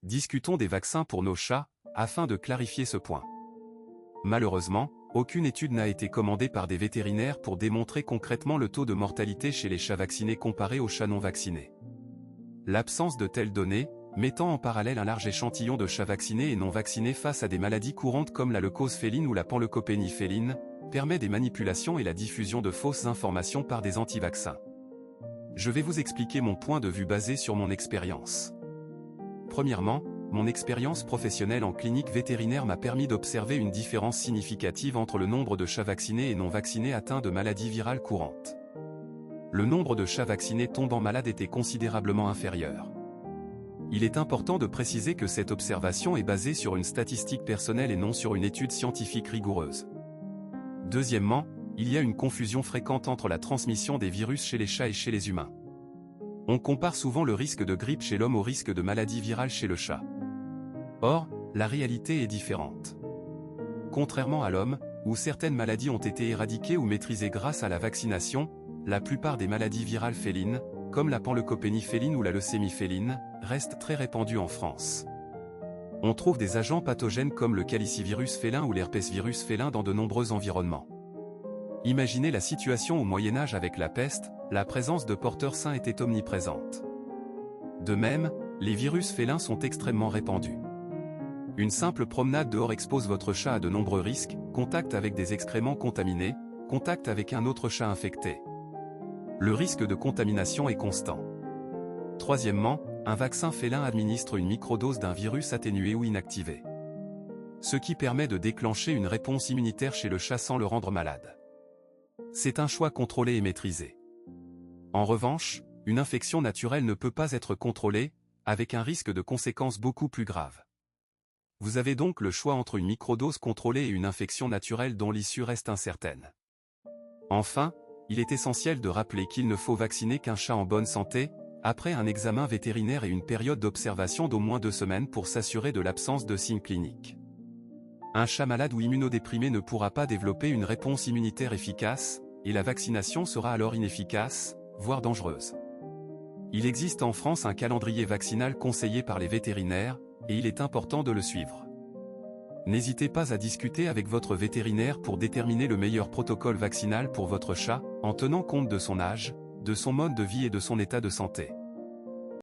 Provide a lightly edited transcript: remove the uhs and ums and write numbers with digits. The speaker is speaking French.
Discutons des vaccins pour nos chats, afin de clarifier ce point. Malheureusement, aucune étude n'a été commandée par des vétérinaires pour démontrer concrètement le taux de mortalité chez les chats vaccinés comparé aux chats non vaccinés. L'absence de telles données, mettant en parallèle un large échantillon de chats vaccinés et non vaccinés face à des maladies courantes comme la leucose féline ou la panleucopénie féline, permet des manipulations et la diffusion de fausses informations par des anti-vaccins. Je vais vous expliquer mon point de vue basé sur mon expérience. Premièrement, mon expérience professionnelle en clinique vétérinaire m'a permis d'observer une différence significative entre le nombre de chats vaccinés et non vaccinés atteints de maladies virales courantes. Le nombre de chats vaccinés tombant malades était considérablement inférieur. Il est important de préciser que cette observation est basée sur une statistique personnelle et non sur une étude scientifique rigoureuse. Deuxièmement, il y a une confusion fréquente entre la transmission des virus chez les chats et chez les humains. On compare souvent le risque de grippe chez l'homme au risque de maladie virale chez le chat. Or, la réalité est différente. Contrairement à l'homme, où certaines maladies ont été éradiquées ou maîtrisées grâce à la vaccination, la plupart des maladies virales félines, comme la panleucopénie féline ou la leucémie féline, restent très répandues en France. On trouve des agents pathogènes comme le calicivirus félin ou l'herpesvirus félin dans de nombreux environnements. Imaginez la situation au Moyen-Âge avec la peste, la présence de porteurs sains était omniprésente. De même, les virus félins sont extrêmement répandus. Une simple promenade dehors expose votre chat à de nombreux risques, contact avec des excréments contaminés, contact avec un autre chat infecté. Le risque de contamination est constant. Troisièmement, un vaccin félin administre une microdose d'un virus atténué ou inactivé. Ce qui permet de déclencher une réponse immunitaire chez le chat sans le rendre malade. C'est un choix contrôlé et maîtrisé. En revanche, une infection naturelle ne peut pas être contrôlée, avec un risque de conséquences beaucoup plus graves. Vous avez donc le choix entre une microdose contrôlée et une infection naturelle dont l'issue reste incertaine. Enfin, il est essentiel de rappeler qu'il ne faut vacciner qu'un chat en bonne santé, après un examen vétérinaire et une période d'observation d'au moins 2 semaines pour s'assurer de l'absence de signes cliniques. Un chat malade ou immunodéprimé ne pourra pas développer une réponse immunitaire efficace, et la vaccination sera alors inefficace, voire dangereuse. Il existe en France un calendrier vaccinal conseillé par les vétérinaires, et il est important de le suivre. N'hésitez pas à discuter avec votre vétérinaire pour déterminer le meilleur protocole vaccinal pour votre chat, en tenant compte de son âge, de son mode de vie et de son état de santé.